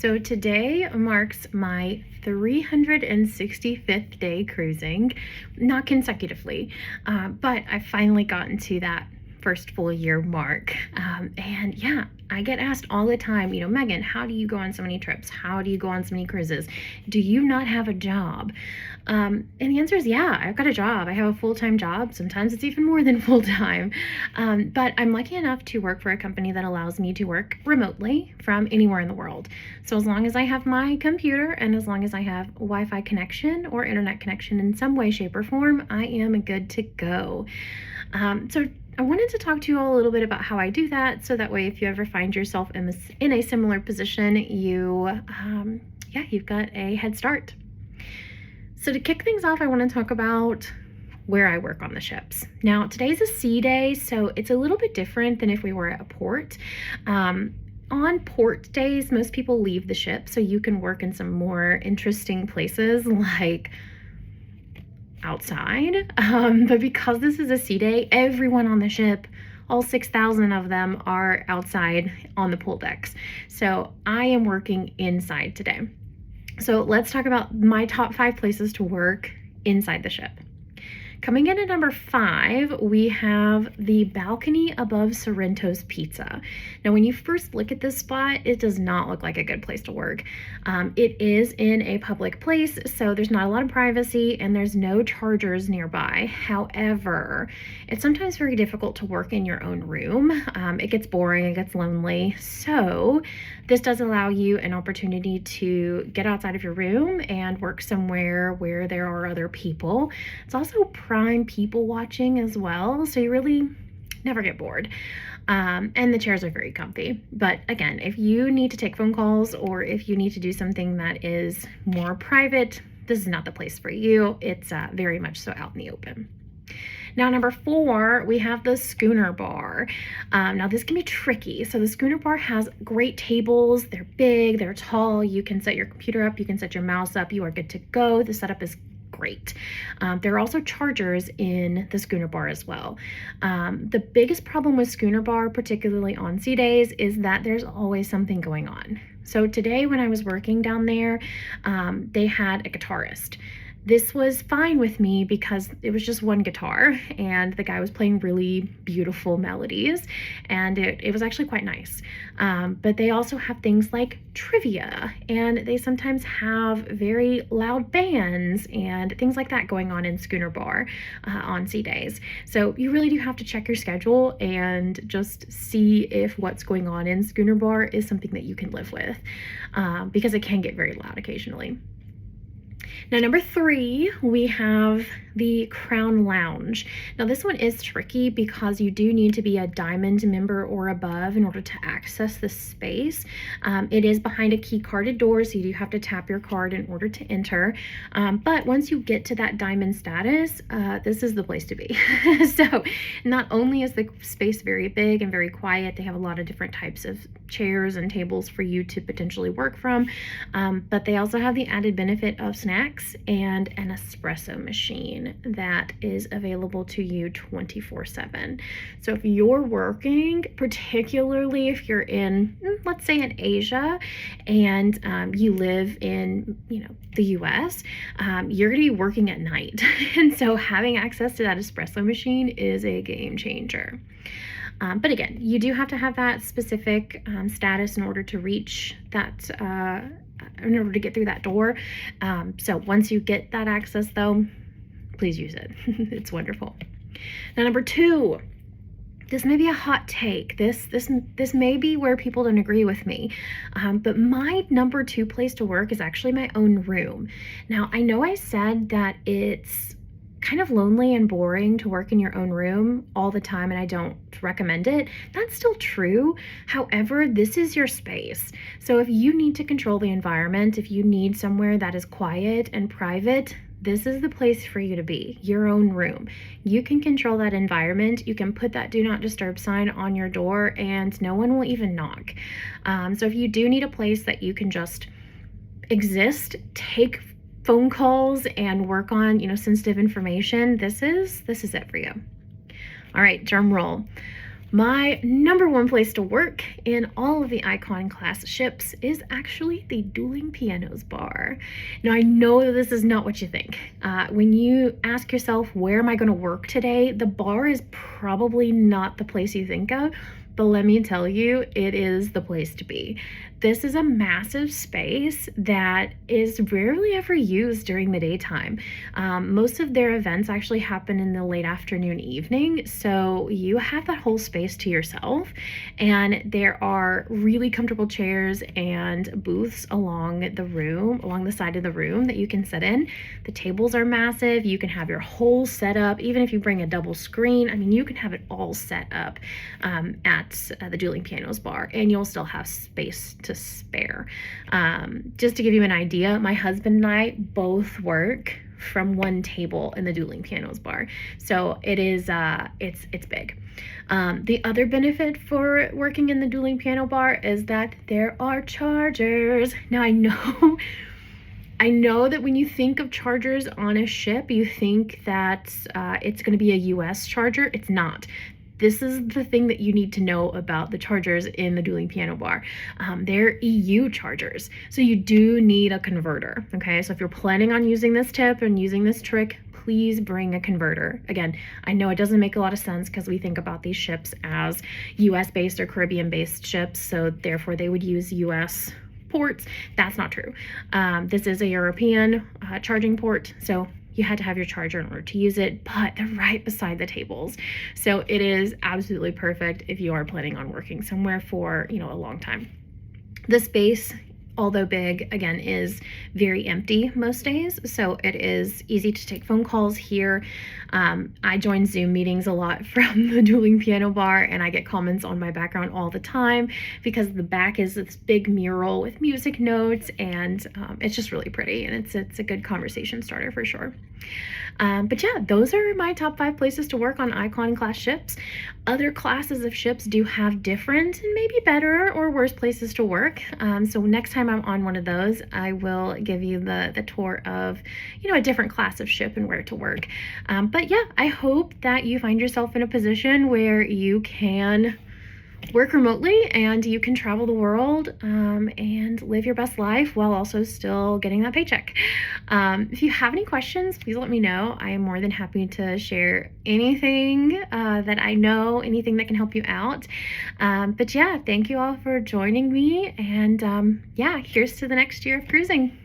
So today marks my 365th day cruising, not consecutively, but I've finally gotten to that first full year mark. And yeah, I get asked all the time, Megan, how do you go on so many trips? How do you go on so many cruises? Do you not have a job? And the answer is yeah, I've got a job. I have a full-time job. Sometimes it's even more than full-time. But I'm lucky enough to work for a company that allows me to work remotely from anywhere in the world. So as long as I have my computer and as long as I have Wi-Fi connection or internet connection in some way, shape, or form, I am good to go. So I wanted to talk to you all a little bit about how I do that, so that way if you ever find yourself in a similar position, you've got a head start. So to kick things off, I want to talk about where I work on the ships. Now, today's a sea day, so it's a little bit different than if we were at a port. On port days, most people leave the ship, so you can work in some more interesting places like outside. But because this is a sea day, everyone on the ship, all 6,000 of them, are outside on the pool decks. So I am working inside today. So let's talk about my top 5 places to work inside the ship. Coming in at number 5, we have the balcony above Sorrento's Pizza. Now, when you first look at this spot, it does not look like a good place to work. It is in a public place, so there's not a lot of privacy and there's no chargers nearby. However, it's sometimes very difficult to work in your own room. It gets boring, it gets lonely. So this does allow you an opportunity to get outside of your room and work somewhere where there are other people. It's also prime people watching as well, so you really never get bored. And the chairs are very comfy. But again, if you need to take phone calls or if you need to do something that is more private, this is not the place for you. It's very much so out in the open. Now, number 4, we have the schooner bar. Now, this can be tricky. So the schooner bar has great tables. They're big, they're tall. You can set your computer up, you can set your mouse up. You are good to go. The setup is great. There are also chargers in the schooner bar as well. The biggest problem with schooner bar, particularly on sea days, is that there's always something going on. So today when I was working down there, they had a guitarist. This was fine with me because it was just one guitar and the guy was playing really beautiful melodies, and it was actually quite nice. But they also have things like trivia, and they sometimes have very loud bands and things like that going on in schooner bar on sea days. So you really do have to check your schedule and just see if what's going on in schooner bar is something that you can live with, because it can get very loud occasionally. Now, number 3, we have the Crown Lounge. Now, this one is tricky because you do need to be a Diamond member or above in order to access this space. It is behind a key carded door, so you do have to tap your card in order to enter. But once you get to that Diamond status, this is the place to be. So not only is the space very big and very quiet, they have a lot of different types of chairs and tables for you to potentially work from, but they also have the added benefit of snacks and an espresso machine that is available to you 24/7. So if you're working, particularly if you're in, let's say in Asia, and you live in, the US, you're going to be working at night. And so having access to that espresso machine is a game changer. But again, you do have to have that specific status in order to reach that, in order to get through that door. So once you get that access, though, please use it. It's wonderful. Now, number 2, this may be a hot take. This may be where people don't agree with me. But my number 2 place to work is actually my own room. Now, I know I said that it's kind of lonely and boring to work in your own room all the time, and I don't recommend it. That's still true. However, this is your space. So if you need to control the environment, if you need somewhere that is quiet and private, this is the place for you to be, your own room. You can control that environment. You can put that do not disturb sign on your door and no one will even knock. So if you do need a place that you can just exist, take phone calls and work on, sensitive information, this is it for you. All right, drum roll. My number one place to work in all of the Icon class ships is actually the Dueling Pianos bar. Now, I know that this is not what you think. When you ask yourself, where am I going to work today? The bar is probably not the place you think of, but let me tell you, it is the place to be. This is a massive space that is rarely ever used during the daytime. Most of their events actually happen in the late afternoon, evening, so you have that whole space to yourself, and there are really comfortable chairs and booths along the side of the room that you can sit in. The tables are massive. You can have your whole setup, even if you bring a double screen. I mean, you can have it all set up at the Dueling Pianos bar, and you'll still have space to spare. Just to give you an idea, my husband and I both work from one table in the Dueling Pianos bar, so it is it's big. The other benefit for working in the Dueling Piano bar is that there are chargers. Now, I know that when you think of chargers on a ship, you think that it's going to be a US charger. It's not. This is the thing that you need to know about the chargers in the Dueling Piano bar. They're EU chargers, so you do need a converter, okay? So if you're planning on using this tip and using this trick, please bring a converter. Again, I know it doesn't make a lot of sense because we think about these ships as US-based or Caribbean-based ships, so therefore they would use US ports. That's not true. This is a European charging port, so you had to have your charger in order to use it, but they're right beside the tables. So it is absolutely perfect if you are planning on working somewhere for, a long time. The space, although big, again, is very empty most days, so it is easy to take phone calls here. I join Zoom meetings a lot from the Dueling Piano bar, and I get comments on my background all the time because the back is this big mural with music notes, and it's just really pretty, and it's a good conversation starter for sure. But yeah, those are my top 5 places to work on Icon class ships. Other classes of ships do have different and maybe better or worse places to work. So next time I'm on one of those, I will give you the tour of, a different class of ship and where to work. But yeah, I hope that you find yourself in a position where you can work remotely and you can travel the world and live your best life while also still getting that paycheck. If you have any questions, please let me know. I am more than happy to share anything that I know, anything that can help you out. But yeah, thank you all for joining me, and yeah, here's to the next year of cruising.